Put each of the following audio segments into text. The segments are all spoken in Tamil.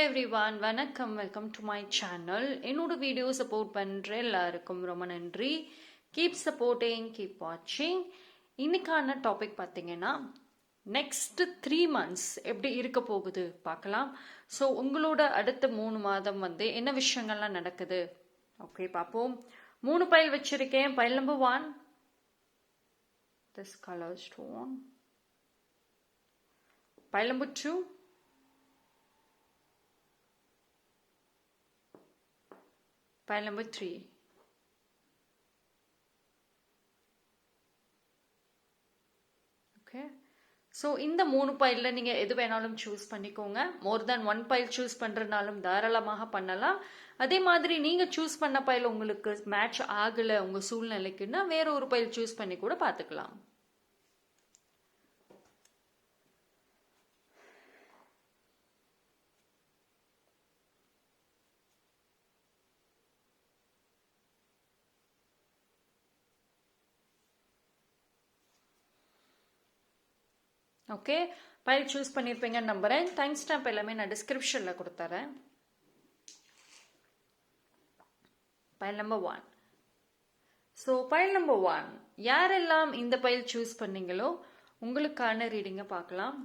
எவ்ரிவான், வணக்கம். Welcome to my channel. என்னோட வீடியோ சப்போர்ட் பண்ணுற எல்லாருக்கும் ரொம்ப நன்றி. கீப் சப்போர்ட்டிங், கீப் வாட்சிங். இன்னைக்கான டாபிக் பார்த்தீங்கன்னா நெக்ஸ்ட் 3 months எப்படி இருக்க போகுது பார்க்கலாம். ஸோ உங்களோட அடுத்த 3 மாதம் என்ன விஷயங்கள்லாம் நடக்குது ஓகே பார்ப்போம். 3 பைல் வச்சிருக்கேன். File number 1, this color stone. File number 2, pile number 3. Okay. So இந்த 3 பைல்ல நீங்கள் எது வேணாலும் சூஸ் பண்ணிக்கோங்க. மோர் தேன் 1 பைல் சூஸ் பண்ணுறதுனாலும் தாராளமாக பண்ணலாம். அதே மாதிரி நீங்கள் சூஸ் பண்ண பைல் உங்களுக்கு மேட்ச் ஆகலை உங்கள் சூழ்நிலைக்குன்னா வேற ஒரு பைல் சூஸ் பண்ணி கூட பார்த்துக்கலாம். ஓகே, பைல் சூஸ் பண்ணியிருப்பீங்கன்னு நம்புகிறேன். டைம் ஸ்டாம்ப் எல்லாமே நான் டிஸ்கிரிப்ஷனில் கொடுத்துறேன். File number 1. So file number 1 யாரெல்லாம் இந்த பைல் சூஸ் பண்ணீங்களோ உங்களுக்கான ரீடிங்கை பார்க்கலாம்.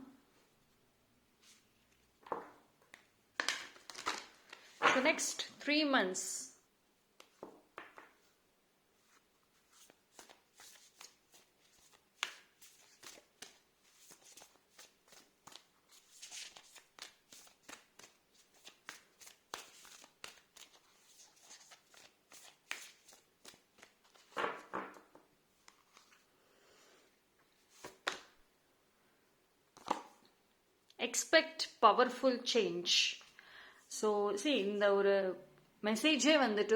So next 3 months expect powerful change. So இந்த ஒரு மெசேஜே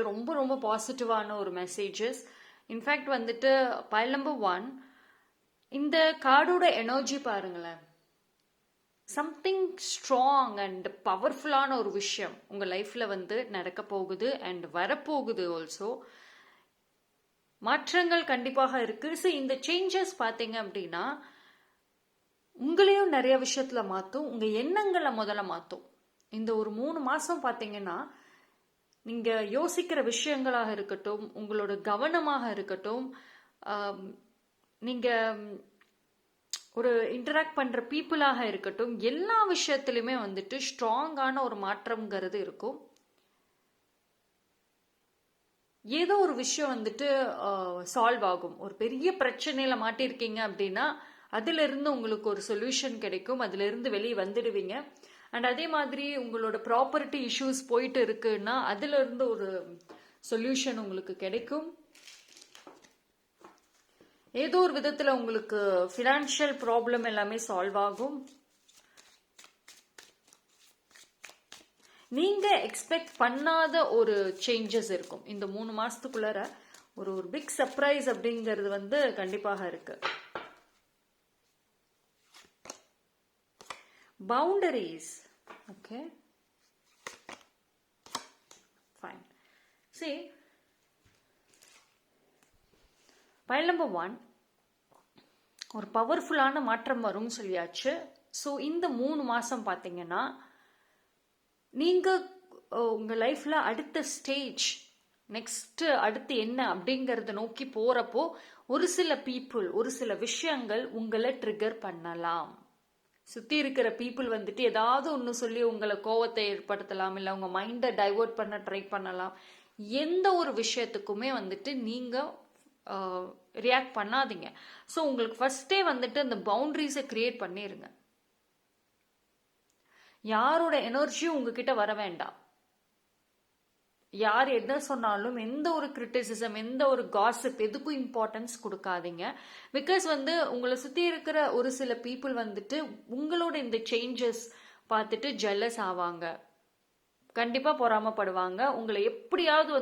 ரொம்ப ரொம்ப பாசிட்டிவான ஒரு மெசேஜஸ். இன்ஃபேக்ட் பைல் நம்பர் 1 இந்த கார்டோட எனர்ஜி பாருங்களேன். சம்திங் ஸ்ட்ராங் அண்ட் பவர்ஃபுல்லான ஒரு விஷயம் உங்கள் லைஃப்பில் நடக்க போகுது அண்ட் வரப்போகுது. ஆல்சோ மாற்றங்கள் கண்டிப்பாக இருக்கு. ஸோ இந்த சேஞ்சஸ் பார்த்தீங்க அப்படின்னா உங்களையும் நிறைய விஷயத்துல மாற்றும், உங்க எண்ணங்களை முதல்ல மாற்றும். இந்த ஒரு 3 மாசம் பார்த்தீங்கன்னா நீங்க யோசிக்கிற விஷயங்களாக இருக்கட்டும், உங்களோட கவனமாக இருக்கட்டும், நீங்க ஒரு இன்டராக்ட் பண்ற பீப்புளாக இருக்கட்டும், எல்லா விஷயத்திலுமே ஸ்ட்ராங்கான ஒரு மாற்றம்ங்கிறது இருக்கும். ஏதோ ஒரு விஷயம் சால்வ் ஆகும். ஒரு பெரிய பிரச்சனையில மாட்டிருக்கீங்க அப்படின்னா அதுல இருந்து உங்களுக்கு ஒரு சொல்யூஷன் கிடைக்கும். அதுல இருந்து வெளியே வந்துடுவீங்க. அண்ட் அதே மாதிரி உங்களோட ப்ராப்பர்ட்டி இஷ்யூஸ் போயிட்டு இருக்குன்னா அதுல இருந்து ஒரு சொல்யூஷன் உங்களுக்கு கிடைக்கும். ஏதோ ஒரு விதத்துல உங்களுக்கு ஃபினான்ஷியல் ப்ராப்ளம் எல்லாமே சால்வ் ஆகும். நீங்க எக்ஸ்பெக்ட் பண்ணாத ஒரு சேஞ்சஸ் இருக்கும். இந்த 3 மாசத்துக்குள்ளார ஒரு பிக் சர்ப்ரைஸ் அப்படிங்கிறது கண்டிப்பாக இருக்கு. Boundaries. Okay, fine. See, pile number 1 ஒரு பவர்ஃபுல்லான மாற்றம் வரும் சொல்லியாச்சு. ஸோ இந்த 3 மாசம் பார்த்தீங்கன்னா நீங்க உங்க லைஃப்ல அடுத்த ஸ்டேஜ் நெக்ஸ்ட் அடுத்து என்ன அப்படிங்கறத நோக்கி போறப்போ ஒரு சில பீப்புள் ஒரு சில விஷயங்கள் உங்களை ட்ரிகர் பண்ணலாம். சுத்தி இருக்கிற பீப்புள் ஏதாவது ஒன்று சொல்லி உங்களை கோவத்தை ஏற்படுத்தலாம், இல்லை உங்க மைண்டை டைவர்ட் பண்ண ட்ரை பண்ணலாம். எந்த ஒரு விஷயத்துக்குமே நீங்க ரியாக்ட் பண்ணாதீங்க. ஸோ உங்களுக்கு ஃபர்ஸ்டே அந்த பவுண்டரிஸை கிரியேட் பண்ணிருங்க. யாரோட எனர்ஜியும் உங்ககிட்ட வர வேண்டாம். யார் என்ன சொன்னாலும் எந்த ஒரு கிரிட்டிசிசம் எந்த ஒரு காசிப் எதுக்கும் இம்பார்ட்டன்ஸ் கொடுக்காதீங்க. பிகாஸ் உங்களை சுத்தி இருக்கிற ஒரு சில பீப்புள் உங்களோட இந்த சேஞ்சஸ் பார்த்துட்டு ஜெல்லஸ் ஆவாங்க, கண்டிப்பா பொறாமப்படுவாங்க. உங்களை எப்படியாவது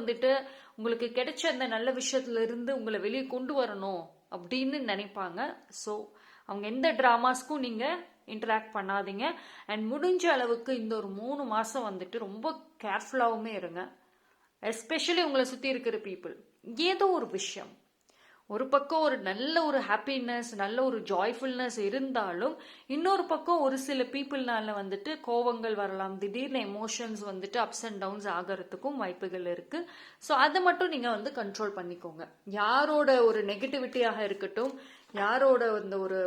உங்களுக்கு கிடைச்ச அந்த நல்ல விஷயத்துல இருந்து உங்களை வெளியே கொண்டு வரணும் அப்படின்னு நினைப்பாங்க. ஸோ அவங்க எந்த டிராமாஸ்க்கும் நீங்க இன்டராக்ட் பண்ணாதீங்க. அண்ட் முடிஞ்ச அளவுக்கு இந்த ஒரு 3 மாசம் ரொம்ப கேர்ஃபுல்லாவுமே இருங்க. எஸ்பெஷலி உங்களை சுத்தி இருக்கிற பீப்புள் ஏதோ ஒரு விஷயம் ஒரு பக்கம் ஒரு நல்ல ஒரு ஹாப்பினஸ், நல்ல ஒரு ஜாய்ஃபுல்னஸ் இருந்தாலும் இன்னொரு பக்கம் ஒரு சில பீப்புள்னால வந்துட்டு கோவங்கள் வரலாம், திடீர்னு எமோஷன்ஸ் வந்துட்டு அப்ஸ் அண்ட் டவுன்ஸ் ஆகிறதுக்கும் வாய்ப்புகள் இருக்கு. ஸோ அதை மட்டும் நீங்க வந்து கண்ட்ரோல் பண்ணிக்கோங்க. யாரோட ஒரு நெகட்டிவிட்டியாக இருக்கட்டும், யாரோட இந்த ஒரு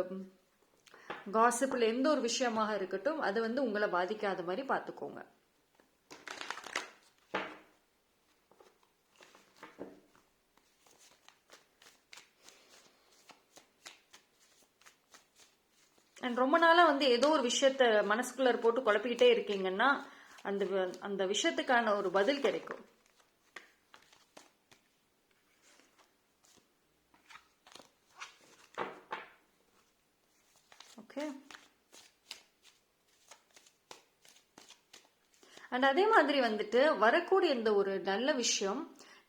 காசிப்பில் எந்த ஒரு விஷயமாக இருக்கட்டும், அது வந்து உங்களை பாதிக்காத மாதிரி பார்த்துக்கோங்க. அண்ட் ரொம்ப நாளாக வந்து ஏதோ ஒரு விஷயத்த மனசுக்குள்ள போட்டு குழப்பிக்கிட்டே இருக்கீங்கன்னா அந்த அந்த விஷயத்துக்கான ஒரு பதில் கிடைக்கும். ஓகே. அண்ட் அதே மாதிரி வந்துட்டு வரக்கூடிய இந்த ஒரு நல்ல விஷயம்,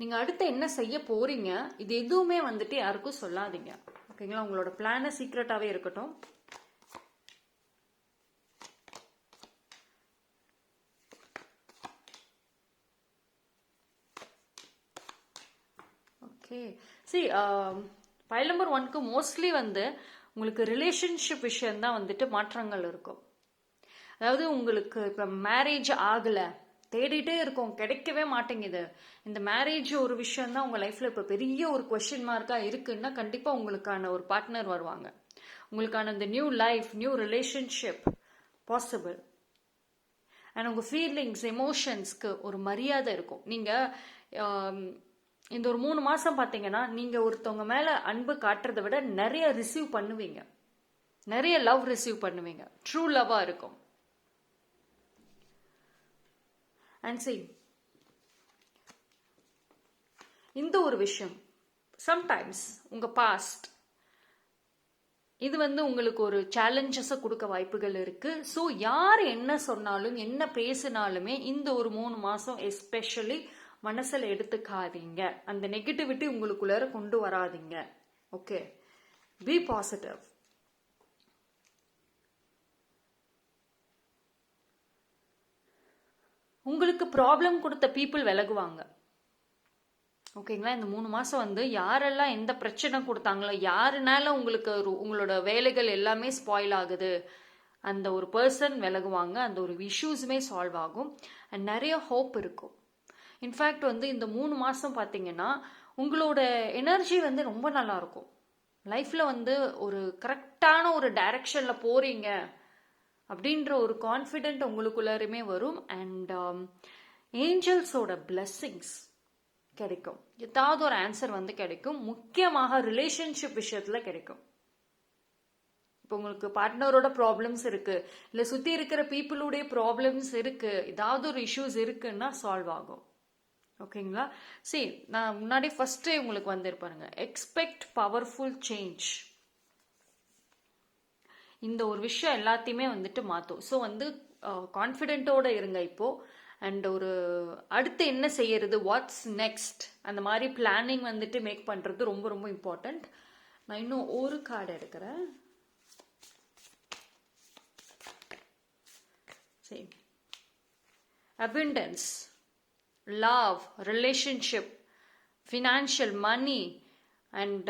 நீங்க அடுத்து என்ன செய்ய போறீங்க, இது எதுவுமே வந்துட்டு யாருக்கும் சொல்லாதீங்க. ஓகேங்களா? உங்களோட பிளான சீக்ரெட்டாவே இருக்கட்டும். ஓகே. சி ஃபைல் நம்பர் 1க்கு மோஸ்ட்லி வந்து உங்களுக்கு ரிலேஷன்ஷிப் விஷயம்தான் வந்துட்டு மாற்றங்கள் இருக்கும். அதாவது உங்களுக்கு இப்போ மேரேஜ் ஆகலை, தேடிட்டே இருக்கோம், கிடைக்கவே மாட்டேங்குது, இந்த மேரேஜ் ஒரு விஷயம் தான் உங்கள் லைஃப்பில் இப்போ பெரிய ஒரு கொஸ்டின் மார்க்காக இருக்குன்னா கண்டிப்பாக உங்களுக்கான ஒரு பார்ட்னர் வருவாங்க. உங்களுக்கான இந்த new life, new relationship possible. And உங்கள் ஃபீலிங்ஸ், எமோஷன்ஸ்க்கு ஒரு மரியாதை இருக்கும். நீங்கள் இந்த ஒரு 3 மாதம் பார்த்தீங்கன்னா நீங்கள் ஒருத்தவங்க மேலே அன்பு காட்டுறதை விட நிறைய ரிசீவ் பண்ணுவீங்க, நிறைய லவ் ரிசீவ் பண்ணுவீங்க, ட்ரூ லவ்வாக இருக்கும். அண்ட் see, இந்த ஒரு விஷயம் சம்டைம்ஸ் உங்க பாஸ்ட் இது வந்து உங்களுக்கு ஒரு சேலஞ்சஸை கொடுக்க வாய்ப்புகள் இருக்கு. ஸோ யார் என்ன சொன்னாலும் என்ன பேசினாலுமே இந்த ஒரு 3 மாசம் எஸ்பெஷலி மனசுல எடுத்துக்காதீங்க. அந்த நெகட்டிவிட்டி உங்களுக்குள்ளார கொண்டு வராதீங்க. Okay, be positive. உங்களுக்கு ப்ராப்ளம் கொடுத்த பீப்புள் விலகுவாங்க. ஓகேங்களா? இந்த 3 மாசம் வந்து யாரெல்லாம் எந்த பிரச்சனை கொடுத்தாங்களோ, யாருனால உங்களுக்கு உங்களோட வேலைகள் எல்லாமே ஸ்பாயில் ஆகுது, அந்த ஒரு பர்சன் விலகுவாங்க. அந்த ஒரு இஷ்யூஸுமே சால்வ் ஆகும். அண்ட் நிறைய ஹோப் இருக்கும். இன்ஃபேக்ட் வந்து இந்த 3 மாசம் பார்த்தீங்கன்னா உங்களோட எனர்ஜி வந்து ரொம்ப நல்லா இருக்கும். லைஃப்ல வந்து ஒரு கரெக்டான ஒரு டைரக்ஷன்ல போறீங்க அப்படின்ற ஒரு கான்ஃபிடென்ட் உங்களுக்குள்ளாருமே வரும். அண்ட் ஏஞ்சல்ஸோட பிளெஸ்ஸிங்ஸ் கிடைக்கும். ஏதாவது ஒரு ஆன்சர் வந்து கிடைக்கும். முக்கியமாக ரிலேஷன்ஷிப் விஷயத்துல கிடைக்கும். இப்போ உங்களுக்கு பார்ட்னரோட ப்ராப்ளம்ஸ் இருக்கு, இல்ல சுத்தி இருக்கிற பீப்புளுடைய ப்ராப்ளம்ஸ் இருக்கு, ஏதாவது ஒரு இஷ்யூஸ் இருக்குன்னா சால்வ் ஆகும். ஓகேங்களா? சரி, நான் முன்னாடி ஃபர்ஸ்ட் உங்களுக்கு வந்திருப்பாருங்க, எக்ஸ்பெக்ட் பவர்ஃபுல் சேஞ்ச். இந்த ஒரு விஷயம் எல்லாத்தையுமே வந்துட்டு மாற்றும். ஸோ வந்து கான்ஃபிடென்ட்டோட இருங்க இப்போ. அண்ட் ஒரு அடுத்து என்ன செய்யறது, வாட்ஸ் நெக்ஸ்ட், அந்த மாதிரி பிளானிங் வந்துட்டு மேக் பண்ணுறது ரொம்ப ரொம்ப இம்பார்ட்டண்ட். நான் இன்னும் ஒரு கார்டு எடுக்கிறேன். சரி, abundance, love, relationship, financial, money and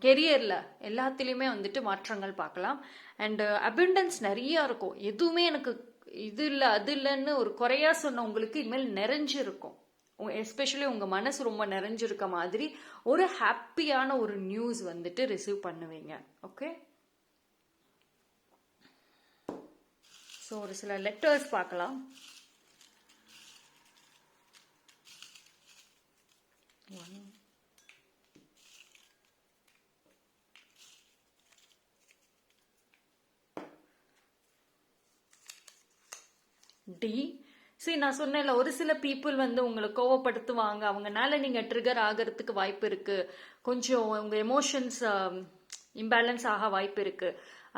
கெரியரில் எல்லாத்துலேயுமே வந்துட்டு மாற்றங்கள் பார்க்கலாம். அண்ட் அபிண்டன்ஸ் நிறையா இருக்கும். எதுவுமே எனக்கு இது இல்லை அது இல்லைன்னு ஒரு குறையா சொன்ன உங்களுக்கு இனிமேல் நிறைஞ்சிருக்கும். எஸ்பெஷலி உங்கள் மனசு ரொம்ப நிறைஞ்சிருக்க மாதிரி ஒரு ஹாப்பியான ஒரு நியூஸ் வந்துட்டு ரிசீவ் பண்ணுவீங்க. ஓகே, ஸோ ஒரு சில லெட்டர்ஸ் பார்க்கலாம். டி. சரி, நான் சொன்னேன்ல ஒரு சில பீப்புள் வந்து உங்களை கோவப்படுத்துவாங்க, அவங்கனால நீங்க ட்ரிகர் ஆகிறதுக்கு வாய்ப்பு இருக்கு, கொஞ்சம் உங்க எமோஷன்ஸ் இம்பேலன்ஸ் ஆக வாய்ப்பு இருக்கு.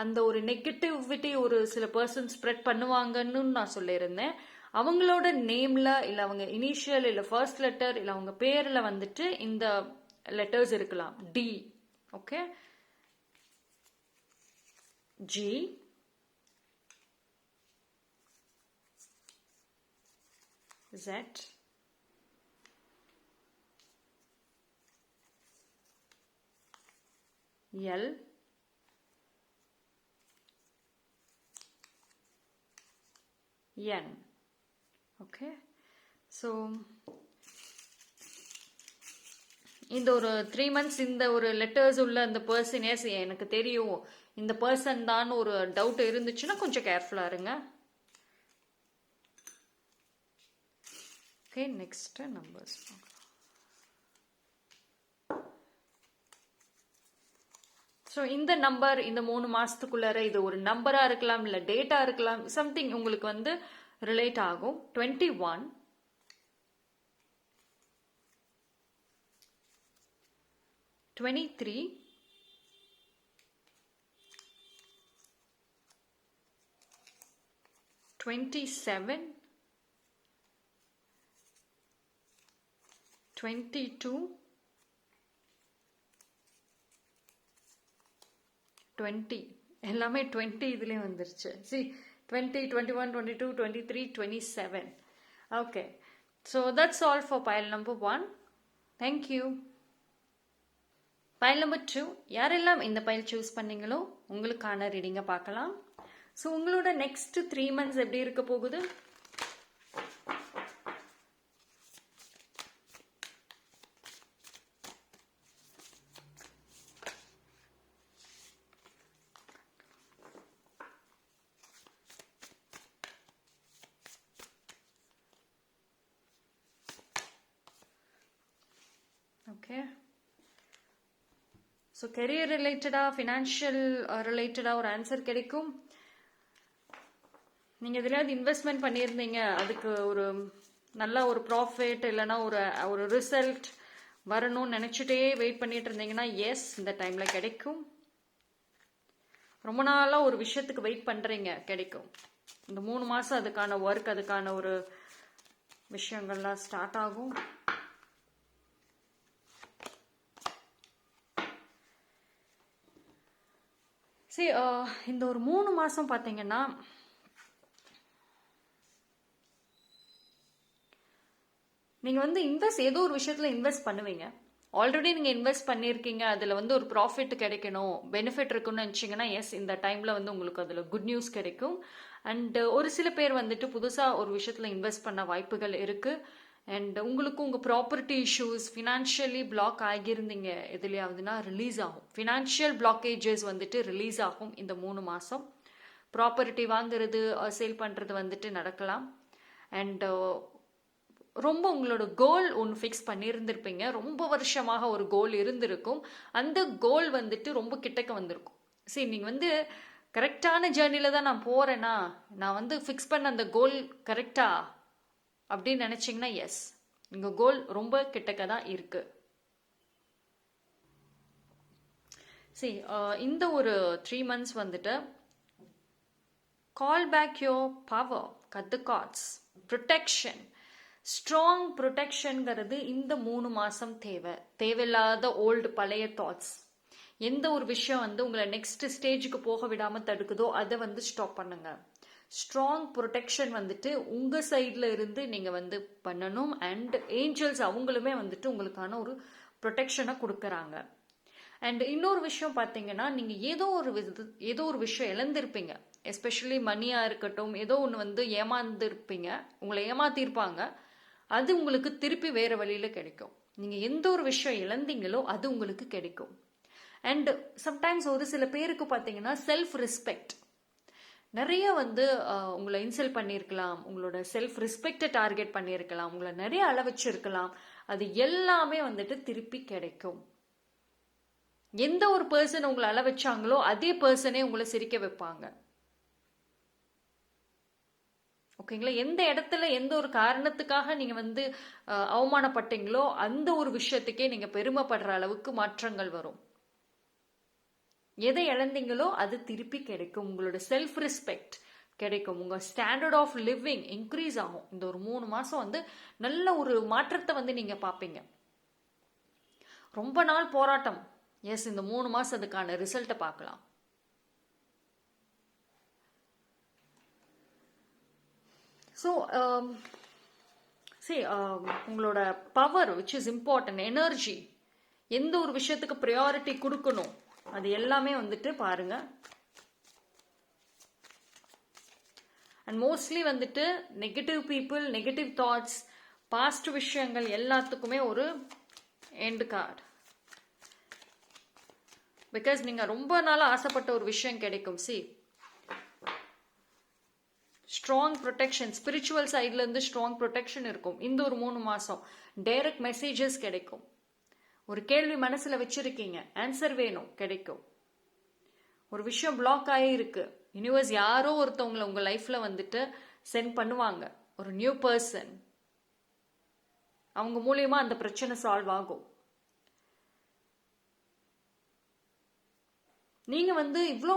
அந்த ஒரு நெகட்டிவிட்டி ஒரு சில பர்சன் ஸ்ப்ரெட் பண்ணுவாங்கன்னு நான் சொல்லியிருந்தேன். அவங்களோட நேம்ல இல்ல அவங்க இனிஷியல் இல்ல ஃபர்ஸ்ட் லெட்டர் இல்ல அவங்க பேர்ல வந்துட்டு இந்த லெட்டர்ஸ் இருக்கலாம். T, okay, G, Z, L, N. Okay, so இந்த ஒரு 3 months இந்த ஒரு லெட்டர்ஸ் உள்ள அந்த பர்சனே எனக்கு தெரியும் இந்த பர்சன் தான் ஒரு டவுட் இருந்துச்சுன்னா கொஞ்சம் கேர்ஃபுல்லா இருங்க. Okay, next numbers. ஸோ இந்த நம்பர் இந்த 3 மாசத்துக்குள்ளார இது ஒரு நம்பரா இருக்கலாம், இல்லை டேட்டா இருக்கலாம், சம்திங் உங்களுக்கு வந்து ரிலேட் ஆகும். 21, 23, 27, 22, 20. எல்லாமே 20 இதுலயே வந்துருச்சு. See, 20, 21, 22, 23, 27. Okay, so that's all for pile number 1. Thank you. Pile number 2, யாரெல்லாம் இந்த pile choose பண்ணீங்களோ உங்களுக்கான ரீடிங்கை பார்க்கலாம். ஸோ உங்களோட நெக்ஸ்ட் 3 months எப்படி இருக்க போகுது? ஓகே, ஸோ கெரியர் ரிலேட்டடாக, ஃபினான்ஷியல் ரிலேட்டடாக ஒரு ஆன்சர் கிடைக்கும். நீங்கள் எதுலையாவது இன்வெஸ்ட்மெண்ட் பண்ணியிருந்தீங்க, அதுக்கு ஒரு நல்ல ஒரு ப்ராஃபிட் இல்லைன்னா ஒரு ரிசல்ட் வரணும்னு நினச்சிட்டே வெயிட் பண்ணிட்டு இருந்தீங்கன்னா எஸ், இந்த டைமில் கிடைக்கும். ரொம்ப நாளாக ஒரு விஷயத்துக்கு வெயிட் பண்ணுறீங்க, கிடைக்கும். இந்த 3 மாதம் அதுக்கான ஒர்க், அதுக்கான ஒரு விஷயங்கள்லாம் ஸ்டார்ட் ஆகும். சரி, இந்த ஒரு 3 மாதம் பார்த்தீங்கன்னா நீங்கள் வந்து ஏதோ ஒரு விஷயத்தில் இன்வெஸ்ட் பண்ணுவீங்க. ஆல்ரெடி நீங்கள் இன்வெஸ்ட் பண்ணியிருக்கீங்க, அதில் வந்து ஒரு ப்ராஃபிட் கிடைக்கணும், பெனிஃபிட் இருக்குன்னு நினச்சிங்கன்னா எஸ், இந்த டைமில் வந்து உங்களுக்கு அதில் குட் நியூஸ் கிடைக்கும். அண்ட் ஒரு சில பேர் வந்துட்டு புதுசாக ஒரு விஷயத்தில் இன்வெஸ்ட் பண்ண வாய்ப்புகள் இருக்குது. அண்ட் உங்களுக்கு உங்கள் ப்ராப்பர்ட்டி இஷ்யூஸ், ஃபினான்ஷியலி பிளாக் ஆகியிருந்தீங்க எதுலையாவதுன்னா ரிலீஸ் ஆகும். ஃபினான்ஷியல் பிளாக்கேஜஸ் வந்துட்டு ரிலீஸ் ஆகும் இந்த 3 மாதம். ப்ராப்பர்ட்டி வாங்குறது, சேல் பண்ணுறது வந்துட்டு நடக்கலாம். அண்ட் ரொம்ப உங்களோட கோல் ஒன்று ஃபிக்ஸ் பண்ணியிருந்திருப்பீங்க, ரொம்ப வருஷமாக ஒரு கோல் இருந்திருக்கும். அந்த கோல் வந்துட்டு ரொம்ப கிட்டக்க வந்திருக்கும். சரி, நீங்கள் வந்து கரெக்டான ஜேர்னியில் தான் நான் போகிறேன்னா, நான் வந்து ஃபிக்ஸ் பண்ண அந்த கோல் கரெக்டா அப்படின்னு நினச்சிங்கன்னா எஸ், உங்கள் கோல் ரொம்ப கிட்டக்க தான் இருக்கு. சரி, இந்த ஒரு 3 months வந்துட்டு call back your power, cut the cards, protection, strong ப்ரொடெக்ஷன்ங்கிறது இந்த 3 மாதம் தேவையில்லாத ஓல்டு பழைய தாட்ஸ், எந்த ஒரு விஷயம் வந்து உங்களை நெக்ஸ்ட் ஸ்டேஜுக்கு போக விடாமல் தடுக்குதோ அதை வந்து ஸ்டாப் பண்ணுங்க. ஸ்ட்ராங் ப்ரொடெக்ஷன் வந்துட்டு உங்கள் சைடில் இருந்து நீங்கள் வந்து பண்ணணும். அண்ட் ஏஞ்சல்ஸ் அவங்களுமே வந்துட்டு உங்களுக்கான ஒரு ப்ரொடெக்ஷனை கொடுக்குறாங்க. அண்ட் இன்னொரு விஷயம் பார்த்தீங்கன்னா, நீங்கள் ஏதோ ஒரு விஷயம் இழந்திருப்பீங்க, எஸ்பெஷலி மணியாக இருக்கட்டும், ஏதோ ஒன்று வந்து ஏமாந்துருப்பீங்க, உங்களை ஏமாத்திருப்பாங்க, அது உங்களுக்கு திருப்பி வேறு வழியில் கிடைக்கும். நீங்கள் எந்த ஒரு விஷயம் இழந்தீங்களோ அது உங்களுக்கு கிடைக்கும். அண்ட் சம்டைம்ஸ் ஒரு சில பேருக்கு பார்த்தீங்கன்னா செல்ஃப் ரெஸ்பெக்ட், நிறைய வந்து உங்களை இன்சல்ட் பண்ணியிருக்கலாம், உங்களோட செல்ஃப் ரெஸ்பெக்டை டார்கெட் பண்ணியிருக்கலாம், உங்களை நிறைய அளவச்சிருக்கலாம், அது எல்லாமே வந்துட்டு திருப்பி கிடைக்கும். எந்த ஒரு பர்சன் உங்களை அளவச்சாங்களோ அதே பர்சனே உங்களை சிரிக்க வைப்பாங்க. ஓகேங்களா? எந்த இடத்துல எந்த ஒரு காரணத்துக்காக நீங்க வந்து அவமானப்பட்டீங்களோ அந்த ஒரு விஷயத்துக்கே நீங்க பெருமைப்படுற அளவுக்கு மாற்றங்கள் வரும். எதை இழந்தீங்களோ அது திருப்பி கிடைக்கும். உங்களோட செல்ஃப் ரெஸ்பெக்ட் கிடைக்கும். உங்க ஸ்டாண்டர்ட் ஆஃப் லிவிங் இன்க்ரீஸ் ஆகும். இந்த ஒரு 3 மாசம் வந்து நல்ல ஒரு மாற்றத்தை வந்து நீங்க பார்ப்பீங்க. ரொம்ப நாள் போராட்டம், எஸ், இந்த 3 மாசம் அதுக்கான ரிசல்ட்டை பார்க்கலாம். ஸோ உங்களோட power which is important, energy, எந்த ஒரு விஷயத்துக்கு ப்ரையாரிட்டி கொடுக்கணும், அது எல்லாமே வந்துட்டு பாருங்க. அண்ட் மோஸ்ட்லி வந்துட்டு negative people, negative thoughts, past விஷயங்கள் எல்லாத்துக்குமே ஒரு எண்ட் கார்டு. பிகாஸ் நீங்க ரொம்ப நாளா ஆசைப்பட்ட ஒரு விஷயம் கிடைக்கும். சி, ஸ்ட்ராங் ப்ரொடெக்ஷன், ஸ்பிரிச்சுவல் சைட்ல இருந்து ஸ்ட்ராங் ப்ரொடெக்ஷன் இருக்கும். இந்த ஒரு 3 மாசம் டைரக்ட் மெசேஜஸ் கிடைக்கும். ஒரு கேள்வி மனசுல வச்சிருக்கீங்க, ஆன்சர் வேணும், கிடைக்கும். ஒரு விஷயம் பிளாக் ஆகிருக்கு, யூனிவர்ஸ் யாரோ ஒருத்தவங்களை உங்க லைஃப்ல வந்துட்டு சென்ட் பண்ணுவாங்க. ஒரு நியூ பர்சன், அவங்க மூலியமா அந்த பிரச்சனை சால்வ் ஆகும். நீங்க வந்து இவ்வளோ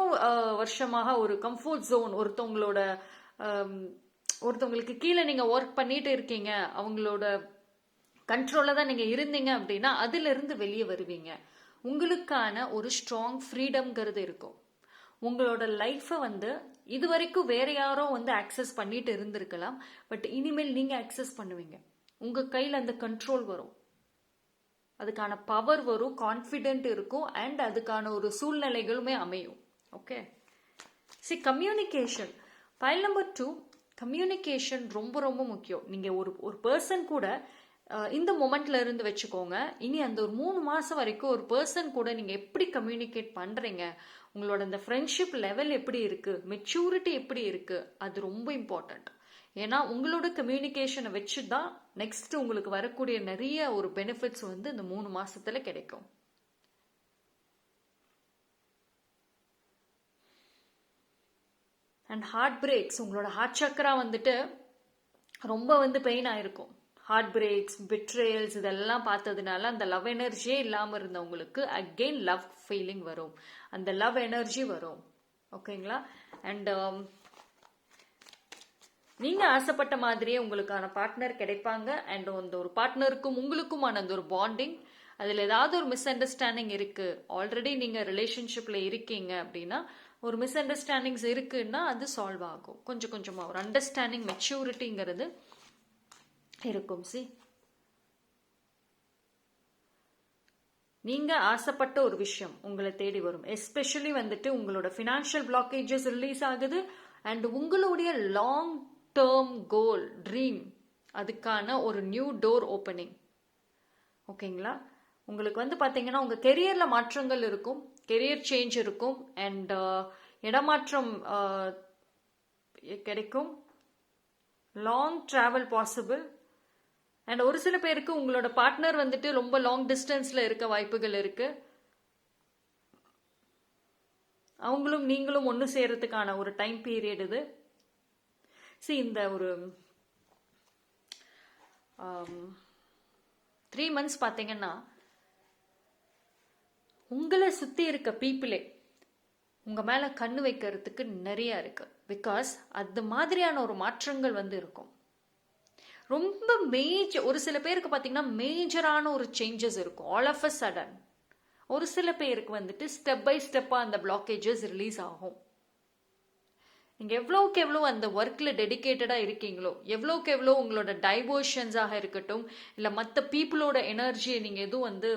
வருஷமாக ஒரு கம்ஃபர்ட் ஜோன், ஒருத்தவங்களுக்கு கீழே நீங்க ஒர்க் பண்ணிட்டு இருக்கீங்க, அவங்களோட கண்ட்ரோல்ல தான் நீங்க இருந்தீங்க அப்படின்னா அதுல இருந்து வெளியே வருவீங்க. உங்களுக்கான ஒரு ஸ்ட்ராங் ஃப்ரீடம்ங்கிறது இருக்கும். உங்களோட லைஃப்பை வந்து இது வரைக்கும் வேற யாரோ வந்து ஆக்சஸ் பண்ணிட்டு இருந்திருக்கலாம், பட் இனிமேல் நீங்க ஆக்சஸ் பண்ணுவீங்க. உங்க கையில் அந்த கண்ட்ரோல் வரும், அதுக்கான பவர் வரும், கான்ஃபிடென்ட் இருக்கும், அண்ட் அதுக்கான ஒரு சூழ்நிலைகளுமே அமையும். Okay, C, communication. File number 2, communication ரொம்ப ரொம்ப முக்கியம். நீங்க ஒரு பர்சன் கூட இந்த மொமெண்ட்ல இருந்து வச்சுக்கோங்க, இனி அந்த ஒரு 3 மாசம் வரைக்கும் ஒரு பர்சன் கூட நீங்க எப்படி கம்யூனிகேட் பண்றீங்க, உங்களோட அந்த ஃப்ரெண்ட்ஷிப் லெவல் எப்படி இருக்கு, மெச்சூரிட்டி எப்படி இருக்கு, அது ரொம்ப இம்பார்ட்டன்ட். ஏன்னா உங்களோட கம்யூனிகேஷனை வச்சு தான் நெக்ஸ்ட் உங்களுக்கு வரக்கூடிய நிறைய ஒரு பெனிஃபிட்ஸ் வந்து இந்த 3 மாசத்துல கிடைக்கும். அண்ட் ஹார்ட் பிரேக்ஸ், உங்களோட ஹார்ட் சக்கரா வந்துட்டு ரொம்ப வந்து பெயின் ஆயிருக்கும். ஹார்ட் பிரேக்ஸ், பிட்ரேயல்ஸ் இதெல்லாம் பார்த்ததுனால அந்த லவ் எனர்ஜியே இல்லாமல் இருந்தவங்களுக்கு அகெயின் லவ் ஃபீலிங் வரும், அந்த லவ் எனர்ஜி வரும். ஓகேங்களா? அண்ட் நீங்க ஆசைப்பட்ட மாதிரியே உங்களுக்கான பார்ட்னர் கிடைப்பாங்க. அண்ட் அந்த ஒரு பார்ட்னருக்கும் உங்களுக்குமான அந்த ஒரு பாண்டிங், அதுல ஏதாவது ஒரு மிஸ் அண்டர்ஸ்டாண்டிங் இருக்கு, ஆல்ரெடி நீங்க ரிலேஷன்ஷிப்ல இருக்கீங்க அப்படின்னா ஒரு மிஸ் அண்டர்ஸ்டாண்டிங்ஸ் இருக்குன்னா அது சால்வ் ஆகும். கொஞ்சம் கொஞ்சமா ஒரு அண்டர்ஸ்டாண்டிங், மெச்சூரிட்டிங்கிறது இருக்கும். சி, நீங்க ஆசைப்பட்ட ஒரு விஷயம் உங்களை தேடி வரும். எஸ்பெஷலி வந்துட்டு உங்களோட ஃபினான்ஷியல் பிளாக்கேஜஸ் ரிலீஸ் ஆகுது, அண்ட் உங்களுடைய லாங் டேர்ம் கோல், ட்ரீம், அதுக்கான ஒரு நியூ டோர் ஓப்பனிங். ஓகேங்களா? உங்களுக்கு வந்து பாத்தீங்கன்னா உங்க கெரியர்ல மாற்றங்கள் இருக்கும், கெரியர் சேஞ்ச் இருக்கும், அண்ட் இடமாற்றம் கிடைக்கும், லாங் டிராவல் பாசிபிள். அண்ட் ஒரு சில பேருக்கு உங்களோட பார்ட்னர் வந்துட்டு ரொம்ப லாங் டிஸ்டன்ஸ்ல இருக்க வாய்ப்புகள் இருக்கு. அவங்களும் நீங்களும் ஒன்று சேரத்துக்கான ஒரு டைம் பீரியட் இது. சி, இந்த ஒரு 3 months பார்த்தீங்கன்னா உங்களை சுத்தி இருக்க பீப்புளே உங்க மேல கண்ணு வைக்கிறதுக்கு நிறைய இருக்கு. பிகாஸ் அது மாதிரியான ஒரு மாற்றங்கள் வந்து இருக்கும். ரொம்ப ஒரு சில பேருக்கு பார்த்தீங்கன்னா மேஜரான ஒரு சேஞ்சஸ் இருக்கும் ஆல் ஆஃப் அ சடன். ஒரு சில பேருக்கு வந்துட்டு ஸ்டெப் பை ஸ்டெப்பா அந்த பிளாக்கேஜஸ் ரிலீஸ் ஆகும். நீங்க எவ்வளோக்கு எவ்வளோ அந்த ஒர்க்ல டெடிக்கேட்டடா இருக்கீங்களோ, எவ்வளோக்கு எவ்வளோ உங்களோட டைவர்ஷன்ஸாக இருக்கட்டும், இல்லை மற்ற பீப்புளோட எனர்ஜியை நீங்க எதுவும் வந்து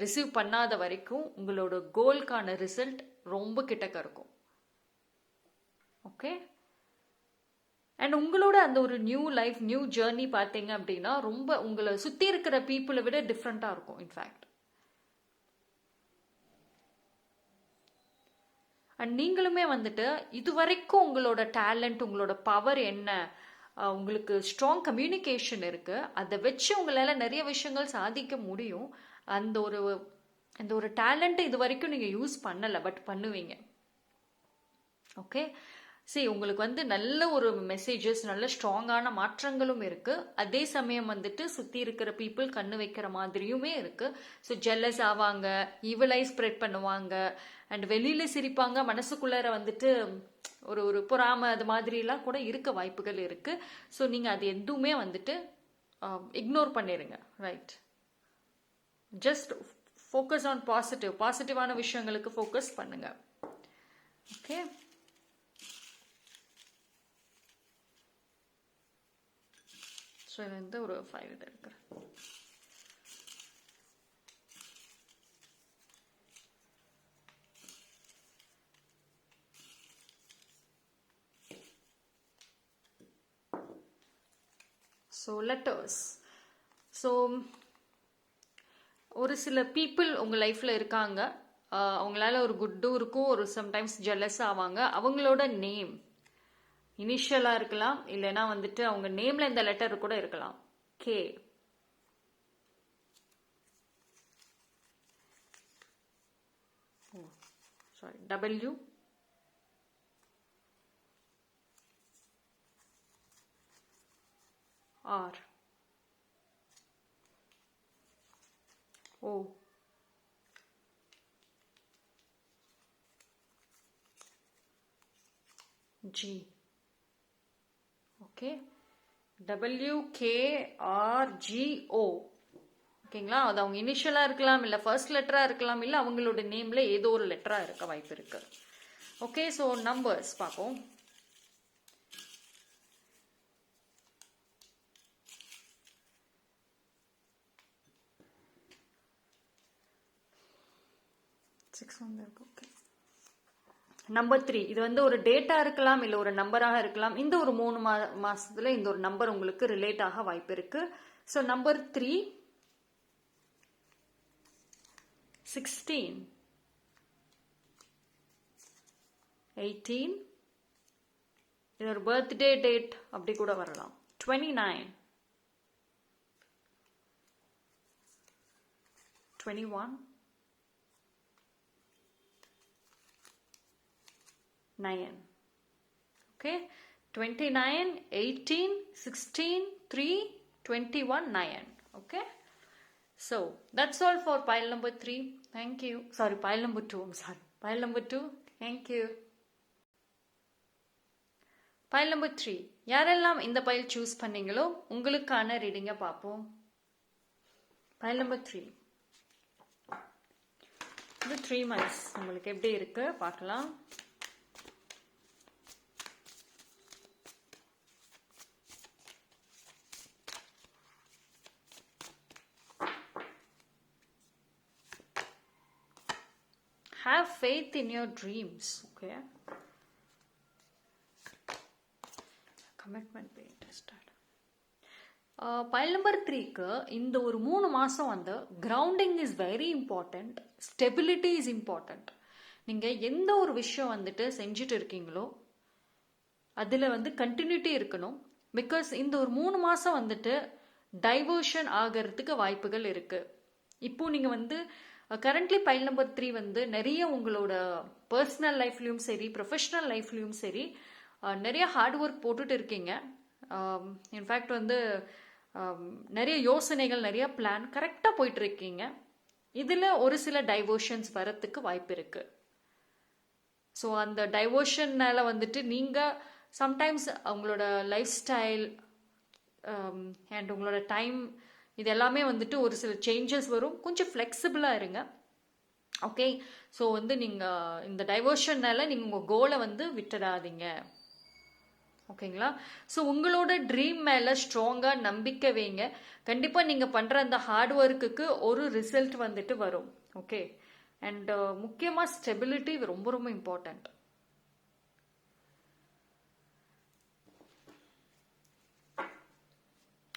ரிசீவ் பண்ணாத வரைக்கும் உங்களோட கோல்கான ரிசல்ட் ரொம்ப கிட்டக்க இருக்கும். ஓகே, அண்ட் உங்களோட அந்த ஒரு நியூ லைஃப், நியூ ஜேர்னி பார்த்தீங்க அப்படின்னா ரொம்ப உங்களை சுத்தி இருக்கிற பீப்புளை விட டிஃப்ரெண்டா இருக்கும். இன்ஃபேக்ட் அண்ட் நீங்களுமே வந்துட்டு இது வரைக்கும் உங்களோட டேலண்ட், உங்களோட பவர் என்ன, உங்களுக்கு ஸ்ட்ராங் கம்யூனிகேஷன் இருக்கு, அதை வச்சு உங்களால நிறைய விஷயங்கள் சாதிக்க முடியும். அந்த ஒரு டேலண்ட்டை இது வரைக்கும் நீங்க யூஸ் பண்ணல, பட் பண்ணுவீங்க. ஓகே, சரி, உங்களுக்கு வந்து நல்ல ஒரு மெசேஜஸ், நல்ல ஸ்ட்ராங்கான மாற்றங்களும் இருக்கு. அதே சமயம் வந்துட்டு சுத்தி இருக்கிற பீப்புள் கண்ணு வைக்கிற மாதிரியுமே இருக்கு. ஸோ ஜெல்லஸ் ஆவாங்க, ஈவலை ஸ்ப்ரெட் பண்ணுவாங்க, அண்ட் வெளியில சிரிப்பாங்க, மனசுக்குள்ளார வந்துட்டு ஒரு பொறாமை அது மாதிரிலாம் கூட இருக்க வாய்ப்புகள் இருக்கு. ஸோ நீங்க அது எதுவுமே வந்துட்டு இக்னோர் பண்ணிடுங்க. ரைட், ஜஸ்ட் ஃபோக்கஸ் ஆன் பாசிட்டிவான விஷயங்களுக்கு ஃபோக்கஸ் பண்ணுங்க. ஓகே, ஸோ இது வந்து ஒரு 5 இது இருக்கிறேன். So letters. ஸோ ஒரு சில பீப்புள் உங்கள் லைஃப்பில் இருக்காங்க, அவங்களால ஒரு குட்டும் இருக்கும், ஒரு சம்டைம்ஸ் ஜெலஸ் ஆவாங்க. அவங்களோட நேம் இனிஷியலாக இருக்கலாம், இல்லைன்னா வந்துட்டு அவங்க நேமில் இந்த லெட்டர் கூட இருக்கலாம். கே, சாரி, டபிள்யூ, ஆர், ஓ, ஜி. Okay, WKRGO. ஓகேங்களா? அது அவங்க இனிஷியலாக இருக்கலாம், இல்லை ஃபர்ஸ்ட் லெட்டராக இருக்கலாம், இல்லை அவங்களோட நேமில் ஏதோ ஒரு லெட்டராக இருக்க வாய்ப்பு இருக்கு. ஓகே, ஸோ நம்பர்ஸ் பார்ப்போம். Okay, number 3. இது வந்து ஒரு டேட்டா இருக்கலாம், இல்லை ஒரு நம்பராக இருக்கலாம். இந்த ஒரு 3 மாசத்துல இந்த ஒரு நம்பர் உங்களுக்கு ரிலேட் ஆக வாய்ப்பு இருக்கு. ஸோ நம்பர் 3, 16, 18, இது ஒரு பர்த்டே டேட் அப்படி கூட வரலாம். 29, 21, 9. Okay, 29, 18, 16, 3, 21, 9. Okay, so that's all for pile number 3. Thank you. Sorry, pile number 2. I'm sorry, pile number 2. Thank you. Pile number 3. யாரெல்லாம் இந்த பைல் சூஸ் பண்ணீங்களோ உங்களுக்கான ரீடிங்கை பார்ப்போம். pile number 3. இந்த 3 months உங்களுக்கு எப்படி இருக்கு பார்க்கலாம். Have faith in your dreams. Okay, commitment being tested. Pile number 3க்கு இந்த ஒரு 3 மாசம் வந்து grounding is very important, stability is important. நீங்க எந்த ஒரு விஷயம் வந்துட்டு செஞ்சுட்டு இருக்கீங்களோ அதுல வந்து கண்டினியூட்டி இருக்கணும். பிகாஸ் இந்த ஒரு 3 மாசம் வந்துட்டு டைவர்ஷன் ஆகிறதுக்கு வாய்ப்புகள் இருக்கு. இப்போ நீங்க வந்து கரண்ட்லி பைல் நம்பர் 3 வந்து நிறைய உங்களோட பர்சனல் லைஃப்லையும் சரி, ப்ரொஃபஷனல் லைஃப்லையும் சரி நிறைய ஹார்ட் ஒர்க் போட்டுட்டு இருக்கீங்க. இன்ஃபேக்ட் வந்து நிறைய யோசனைகள், நிறைய பிளான் கரெக்டாக போயிட்டு இருக்கீங்க. இதில் ஒரு சில டைவர்ஷன்ஸ் வரத்துக்கு வாய்ப்பு இருக்கு. ஸோ அந்த டைவர்ஷன்னால வந்துட்டு நீங்கள் சம்டைம்ஸ் உங்களோட லைஃப் ஸ்டைல் அண்ட் உங்களோட டைம் இது எல்லாமே வந்துட்டு ஒரு சில சேஞ்சஸ் வரும். கொஞ்சம் ஃப்ளெக்சிபிளாக இருங்க. ஓகே, ஸோ வந்து நீங்கள் இந்த டைவர்ஷன்னால நீங்கள் உங்கள் கோலை வந்து விட்டுடாதீங்க. ஓகேங்களா? ஸோ உங்களோட ட்ரீம் மேலே ஸ்ட்ராங்காக நம்பிக்கை வைங்க. கண்டிப்பாக நீங்கள் பண்ணுற அந்த ஹார்ட் ஒர்க்குக்கு ஒரு ரிசல்ட் வந்துட்டு வரும். ஓகே, அண்ட் முக்கியமாக ஸ்டெபிலிட்டி ரொம்ப ரொம்ப இம்பார்ட்டண்ட்.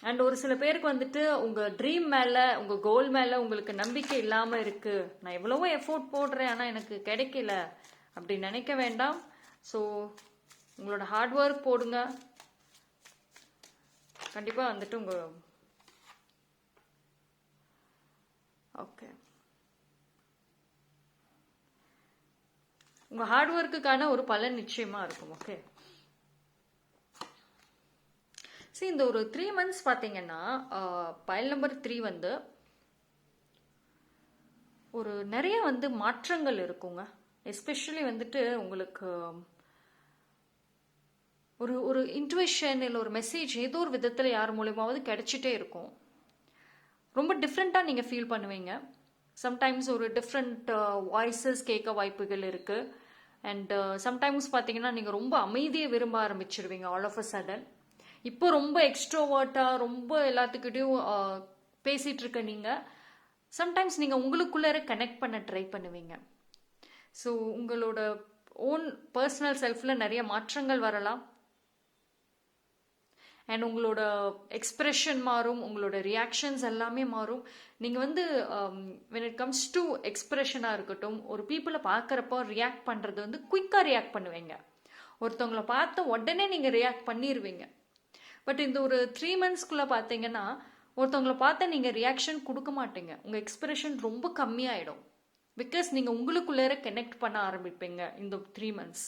அண்ட் ஒரு சில பேருக்கு வந்துட்டு உங்கள் ட்ரீம் மேலே, உங்கள் கோல் மேலே உங்களுக்கு நம்பிக்கை இல்லாமல் இருக்குது. நான் எவ்வளவோ எஃபோர்ட் போடுறேன் ஆனால் எனக்கு கிடைக்கல அப்படி நினைக்க வேண்டாம். ஸோ உங்களோட ஹார்ட் ஒர்க் போடுங்க. கண்டிப்பாக வந்துட்டு உங்கள் ஹார்ட் ஒர்க்குக்கான ஒரு பலன் நிச்சயமாக இருக்கும். ஓகே, சரி, இந்த ஒரு 3 months பார்த்தீங்கன்னா பைல் நம்பர் 3 வந்து ஒரு நிறைய வந்து மாற்றங்கள் இருக்குங்க. எஸ்பெஷலி வந்துட்டு உங்களுக்கு ஒரு இன்ட்யூஷன் இல்லை ஒரு மெசேஜ் ஏதோ ஒரு விதத்தில் யார் மூலியமாவது கிடைச்சிட்டே இருக்கும். ரொம்ப டிஃப்ரெண்ட்டாக நீங்கள் ஃபீல் பண்ணுவீங்க. சம்டைம்ஸ் ஒரு டிஃப்ரெண்ட் வாய்ஸஸ் கேட்க வாய்ப்புகள் இருக்குது. அண்ட் சம்டைம்ஸ் பார்த்தீங்கன்னா நீங்கள் ரொம்ப அமைதியை விரும்ப ஆரம்பிச்சிருவீங்க ஆல் ஆஃப் அ சடன். இப்போ ரொம்ப எக்ஸ்ட்ரோவர்ட்டாக ரொம்ப எல்லாத்துக்கிட்டையும் பேசிகிட்டு இருக்க நீங்கள் சம்டைம்ஸ் நீங்கள் உங்களுக்குள்ளே கனெக்ட் பண்ண ட்ரை பண்ணுவீங்க. ஸோ உங்களோட ஓன் பர்சனல் செல்ஃபில் நிறைய மாற்றங்கள் வரலாம். அண்ட் உங்களோட எக்ஸ்பிரஷன் மாறும், உங்களோட ரியாக்ஷன்ஸ் எல்லாமே மாறும். நீங்கள் வந்து when it comes to எக்ஸ்பிரஷனாக இருக்கட்டும், ஒரு பீப்புளை பார்க்குறப்போ ரியாக்ட் பண்ணுறது வந்து குயிக்காக ரியாக்ட் பண்ணுவீங்க. ஒருத்தவங்களை பார்த்து உடனே நீங்கள் ரியாக்ட் பண்ணிடுவீங்க. பட் இந்த ஒரு 3 monthsக்குள்ளே பார்த்தீங்கன்னா ஒருத்தவங்களை பார்த்தா நீங்கள் ரியாக்ஷன் கொடுக்க மாட்டீங்க. உங்கள் எக்ஸ்பிரஷன் ரொம்ப கம்மியாயிடும். பிகாஸ் நீங்கள் உங்களுக்குள்ளே கனெக்ட் பண்ண ஆரம்பிப்பீங்க. இந்த 3 months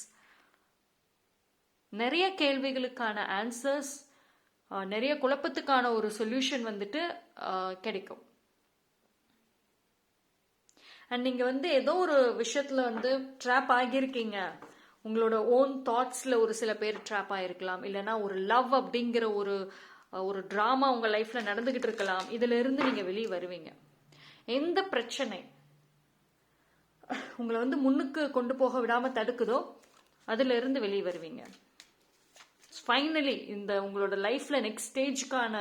நிறைய கேள்விகளுக்கான ஆன்சர்ஸ், நிறைய குழப்பத்துக்கான ஒரு சொல்யூஷன் வந்துட்டு கிடைக்கும். அண்ட் நீங்கள் வந்து ஏதோ ஒரு விஷயத்தில் வந்து ட்ராப் ஆகியிருக்கீங்க. உங்களோட ஓன் தாட்ஸில் ஒரு சில பேர் ட்ராப் ஆகிருக்கலாம், இல்லைனா ஒரு லவ் அப்படிங்கிற ஒரு ட்ராமா உங்கள் லைஃப்பில் நடந்துக்கிட்டு இருக்கலாம். இதில் இருந்து நீங்கள் வெளியே வருவீங்க. எந்த பிரச்சனை உங்களை வந்து முன்னுக்கு கொண்டு போக விடாமல் தடுக்குதோ அதில் இருந்து வெளியே வருவீங்க. ஃபைனலி இந்த உங்களோட லைஃப்பில் நெக்ஸ்ட் ஸ்டேஜ்க்கான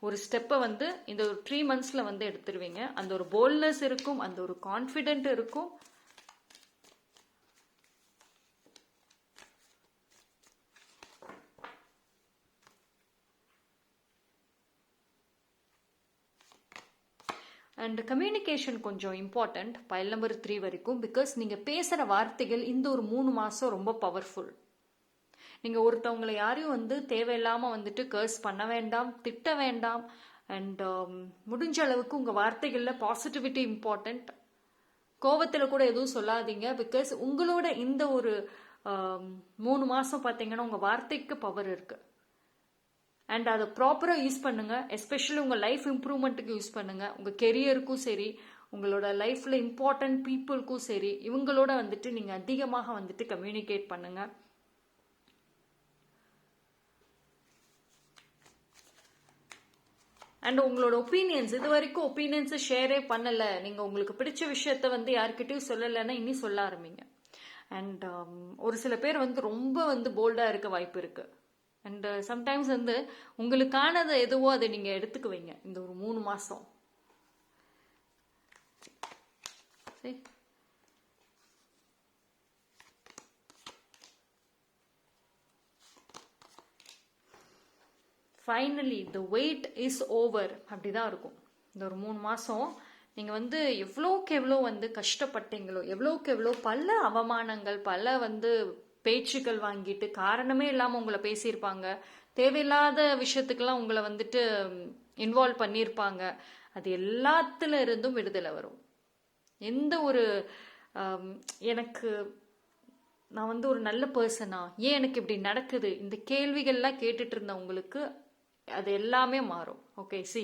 ஒரு ஸ்டெப்பை வந்து இந்த ஒரு 3 monthsல வந்து எடுத்துருவீங்க. அந்த ஒரு போல்ட்னஸ் இருக்கும், அந்த ஒரு கான்ஃபிடென்ட் இருக்கும். அண்ட் கம்யூனிகேஷன் கொஞ்சம் இம்பார்ட்டண்ட் பைல் நம்பர் 3 வரைக்கும். பிகாஸ் நீங்கள் பேசுகிற வார்த்தைகள் இந்த ஒரு 3 மாதம் ரொம்ப பவர்ஃபுல். நீங்கள் ஒருத்தவங்களை யாரையும் வந்து தேவையில்லாமல் வந்துட்டு கர்ஸ் பண்ண வேண்டாம், திட்ட வேண்டாம். அண்ட் முடிஞ்ச அளவுக்கு உங்கள் வார்த்தைகளில் பாசிட்டிவிட்டி இம்பார்ட்டண்ட். கோவத்தில் கூட எதுவும் சொல்லாதீங்க. பிகாஸ் உங்களோட இந்த ஒரு 3 மாதம் பார்த்தீங்கன்னா உங்கள் வார்த்தைக்கு பவர் இருக்குது. அண்ட் அதை ப்ராப்பராக யூஸ் பண்ணுங்கள். எஸ்பெஷலி உங்கள் லைஃப் இம்ப்ரூவ்மெண்ட்டுக்கு யூஸ் பண்ணுங்கள். உங்கள் கெரியருக்கும் சரி, உங்களோட லைஃப்பில் இம்பார்ட்டன்ட் பீப்புளுக்கும் சரி, இவங்களோட வந்துட்டு நீங்கள் அதிகமாக வந்துட்டு கம்யூனிகேட் பண்ணுங்கள். அண்ட் உங்களோட ஒப்பீனியன்ஸ், இது வரைக்கும் ஒப்பீனியன்ஸை ஷேரே பண்ணலை, நீங்கள் உங்களுக்கு பிடிச்ச விஷயத்த வந்து யார்கிட்டையும் சொல்லலைன்னா இனி சொல்ல ஆரம்பிங்க. அண்ட் ஒரு சில பேர் வந்து ரொம்ப வந்து போல்டாக இருக்க வாய்ப்பு இருக்குது. அண்ட் சம்டைம்ஸ் வந்து உங்களுக்கானது எதுவோ அதை நீங்கள் எடுத்துக்குவீங்க இந்த ஒரு 3 மாதம். சரி, finally the wait is over. அப்படிதான் இருக்கும் இந்த ஒரு 3 மாதம். நீங்கள் வந்து எவ்வளோக்கு எவ்வளோ வந்து கஷ்டப்பட்டீங்களோ, எவ்வளோக்கு எவ்வளோ பல அவமானங்கள், பல வந்து பேச்சுக்கள் வாங்கிட்டு காரணமே இல்லாமல் உங்களை பேசியிருப்பாங்க, தேவையில்லாத விஷயத்துக்கெல்லாம் உங்களை வந்துட்டு இன்வால்வ் பண்ணியிருப்பாங்க. அது எல்லாத்துல இருந்தும் விடுதலை வரும். எந்த ஒரு எனக்கு நான் வந்து ஒரு நல்ல பர்சனா, ஏன் எனக்கு இப்படி நடக்குது, இந்த கேள்விகள்லாம் கேட்டுட்டு இருந்த உங்களுக்கு அது எல்லாமே மாறும். ஓகே, சி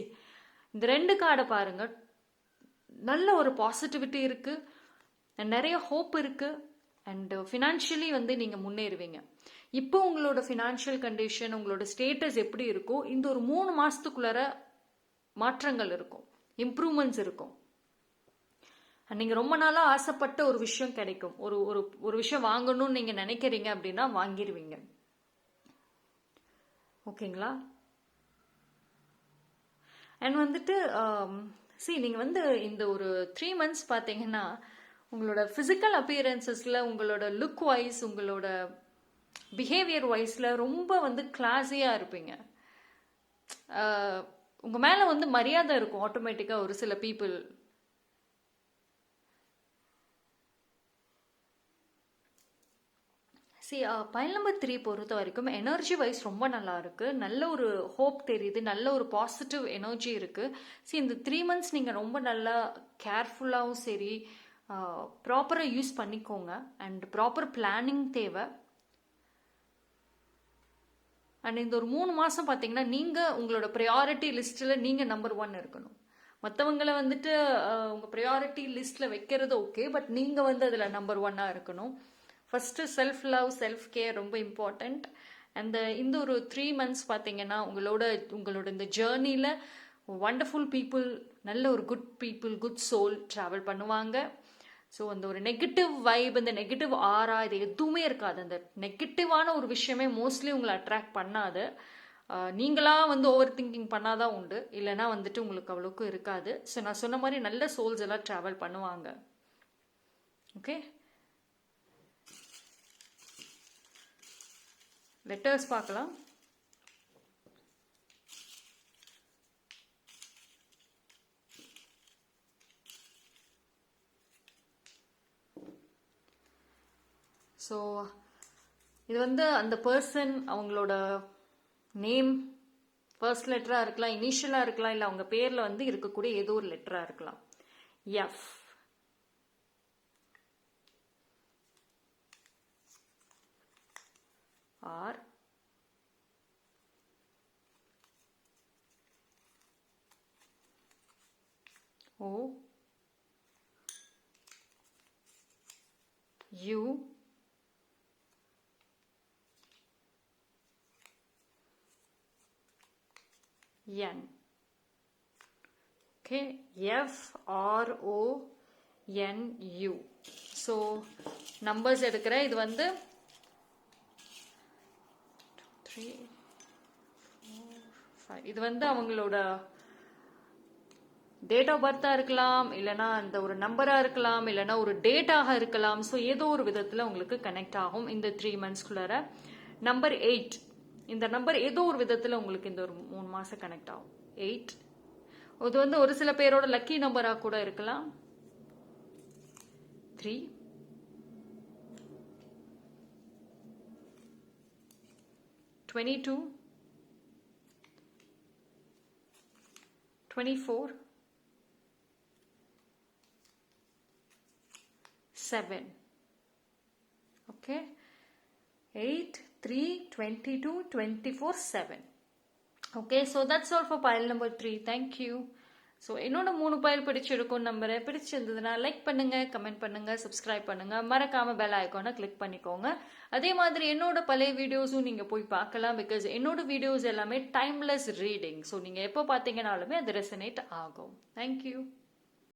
இந்த 2 கார்டை பாருங்க. நல்ல ஒரு பாசிட்டிவிட்டி இருக்கு, நிறைய ஹோப் இருக்கு. அண்ட் ஃபினான்ஷியலி வந்து நீங்கள் முன்னேறுவீங்க. இப்போ உங்களோட ஃபினான்ஷியல் கண்டிஷன், உங்களோட ஸ்டேட்டஸ் எப்படி இருக்கோ, இந்த ஒரு 3 மாதத்துக்குள்ளார மாற்றங்கள் இருக்கும், இம்ப்ரூவ்மெண்ட்ஸ் இருக்கும். நீங்கள் ரொம்ப நாளாக ஆசைப்பட்ட ஒரு விஷயம் கிடைக்கும். ஒரு ஒரு ஒரு விஷயம் வாங்கணும்னு நீங்கள் நினைக்கிறீங்க அப்படின்னா வாங்கிடுவீங்க. ஓகேங்களா? அண்ட் வந்துட்டு நீங்கள் வந்து இந்த ஒரு 3 months பார்த்தீங்கன்னா உங்களோட ஃபிசிக்கல் அப்பியரன்சஸில், உங்களோட லுக் வைஸ், உங்களோட பிஹேவியர் வைஸில் ரொம்ப வந்து கிளாஸியாக இருப்பீங்க. உங்கள் மேலே வந்து மரியாதை இருக்கும் ஆட்டோமேட்டிக்காக ஒரு சில பீப்புள். பைல் நம்பர் 3 பொறுத்த வரைக்கும் எனர்ஜி வைஸ் ரொம்ப நல்லா இருக்கு. நல்ல ஒரு ஹோப் தெரியுது, நல்ல ஒரு பாசிட்டிவ் எனர்ஜி இருக்கு. இந்த 3 months நீங்கள் ரொம்ப நல்லா கேர்ஃபுல்லாகவும் சரி, ப்ராப்பராக யூஸ் பண்ணிக்கோங்க. அண்ட் ப்ராப்பர் பிளானிங் தேவை. அண்ட் இந்த ஒரு 3 மாதம் பார்த்தீங்கன்னா நீங்கள் உங்களோட ப்ரையாரிட்டி லிஸ்ட்டில் நீங்கள் நம்பர் 1 இருக்கணும். மற்றவங்களை வந்துட்டு உங்கள் ப்ரையாரிட்டி லிஸ்ட்டில் வைக்கிறது ஓகே, பட் நீங்கள் வந்து அதில் நம்பர் 1 இருக்கணும். First self love, self care ரொம்ப இம்பார்ட்டண்ட். அந்த இந்த ஒரு 3 months பார்த்தீங்கன்னா உங்களோட இந்த ஜேர்னியில் வண்டர்ஃபுல் பீப்புள், நல்ல ஒரு good people, good soul travel பண்ணுவாங்க. ஸோ அந்த ஒரு நெகட்டிவ் வைப், இந்த நெகட்டிவ் ஆரா, இது எதுவுமே இருக்காது. அந்த நெகட்டிவான ஒரு விஷயமே மோஸ்ட்லி உங்களை அட்ராக்ட் பண்ணாது. நீங்களாக வந்து ஓவர் திங்கிங் பண்ணாதான் உண்டு, இல்லைனா வந்துட்டு உங்களுக்கு அவ்வளோக்கும் இருக்காது. ஸோ நான் சொன்ன மாதிரி நல்ல சோல்ஸ் எல்லாம் ட்ராவல் பண்ணுவாங்க. ஓகே, லெட்டர்ஸ் பார்க்கலாம். ஸோ இது வந்து அந்த பர்சன் அவங்களோட நேம் ஃபர்ஸ்ட் லெட்டராக இருக்கலாம், இனிஷியலாக இருக்கலாம், இல்லை அவங்க பேரில் வந்து இருக்கக்கூடிய ஏதோ ஒரு லெட்டராக இருக்கலாம். F, R, O, U, N. Okay, F R O N U. So numbers எடுக்கிறேன். இது வந்து 3 4 5. இது வந்து அவங்களோட டேட் ஆஃப் பர்த்தா இருக்கலாம், இல்லைனா அந்த ஒரு நம்பரா இருக்கலாம், இல்லைனா ஒரு டேட்டாக இருக்கலாம். ஸோ ஏதோ ஒரு விதத்தில் உங்களுக்கு கனெக்ட் ஆகும் இந்த 3 monthsக்குள்ளார. நம்பர் 8, இந்த நம்பர் ஏதோ ஒரு விதத்தில் உங்களுக்கு இந்த ஒரு 3 மாசம் கனெக்ட் ஆகும். 8 இது வந்து ஒரு சில பேரோட லக்கி நம்பரா கூட இருக்கலாம். 3, 22, 24, 7. Okay, 8, 3, 22, 24, 7. Okay, so that's all for pile number 3. Thank you. So என்னோட 3 பைல் பிடிச்சிருக்கும் நம்பரை. பிடிச்சிருந்ததுன்னா லைக் பண்ணுங்க, கமெண்ட் பண்ணுங்க, சப்ஸ்கிரைப் பண்ணுங்க, மறக்காம பெல் ஐக்கானை கிளிக் பண்ணிக்கோங்க. அதே மாதிரி என்னோட பழைய வீடியோஸும் நீங்க போய் பார்க்கலாம். பிகாஸ் என்னோட வீடியோஸ் எல்லாமே டைம்லெஸ் ரீடிங். ஸோ நீங்க எப்போ பார்த்தீங்கன்னாலுமே அது ரெசனேட் ஆகும். தேங்க்யூ.